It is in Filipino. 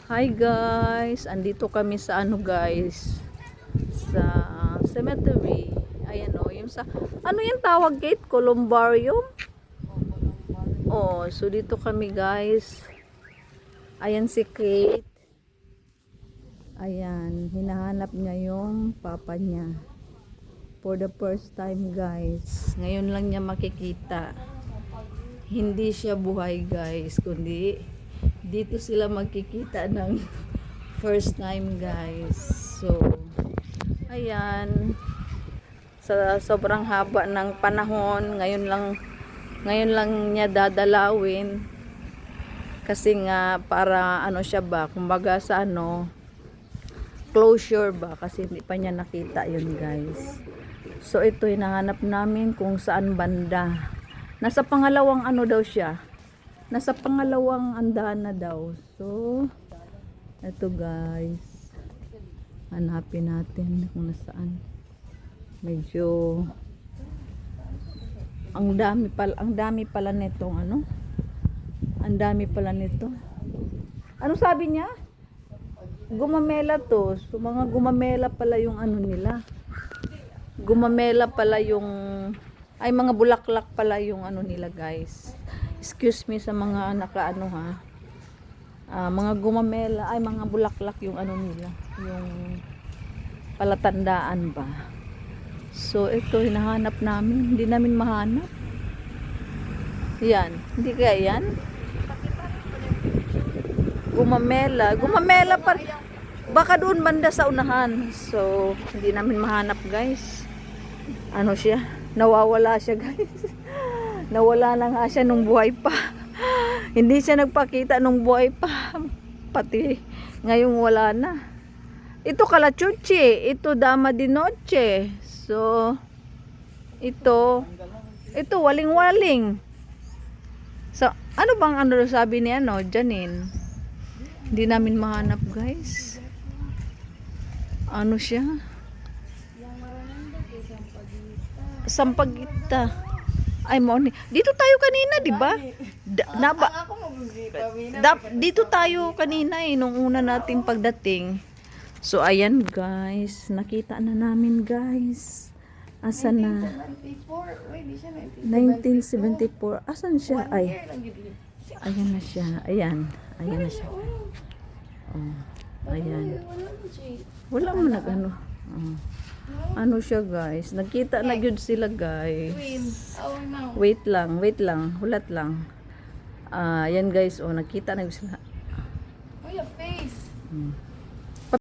Hi guys, andito kami sa ano guys, sa cemetery. Ayan o, yung sa, ano yung tawag gate? Columbarium? Oh, so dito kami guys. Ayan si Kate. Ayan, hinahanap niya yung papa niya. For the first time guys. Ngayon lang niya makikita. Hindi siya buhay guys, kundi dito sila magkikita ng first time guys. So ayan, sa sobrang haba ng panahon, ngayon lang niya dadalawin kasi nga para ano siya ba, kumbaga sa ano, closure ba, kasi hindi pa niya nakita yun guys. So ito hinahanap namin kung saan banda. Nasa pangalawang ano daw siya, nasa pangalawang andahan na daw. So ito guys, hanapin natin kung nasaan. Medyo ang dami pala nitong ano, ang dami pala nito. Ano sabi niya? Gumamela to. So mga gumamela pala yung ano nila, gumamela pala yung, ay mga bulaklak pala yung ano nila guys. Excuse me sa mga nakaano ha. Mga gumamela, ay mga bulaklak yung ano nila, yung palatandaan ba. So ito hinahanap namin, hindi namin mahanap. Yan, hindi kaya yan? Gumamela pa. Baka doon banda sa unahan. So hindi namin mahanap guys. Ano siya? Nawawala siya guys. Nawala na nga siya nung buhay pa. Hindi siya nagpakita nung buhay pa. Pati ngayong wala na. Ito kalachuchi, ito dama di noche. So ito waling-waling. So ano bang ano sabi ni ano, Janine? Hindi namin mahanap guys. Ano siya? Sampaguita. Ay mo ni. Dito tayo kanina, di ba? Dito tayo kanina nung una nating pagdating. So ayan guys, nakita na namin guys. Asan na? 1974. Asan siya? Ay. Ayan na siya. Ayan na siya. Oh, ayan. Wala mo nag-ano. Ano siya guys? Nagkita na yun sila guys. Wait lang. Hulat lang. Ayan guys. Oh, nagkita na yun sila. Oh, your face.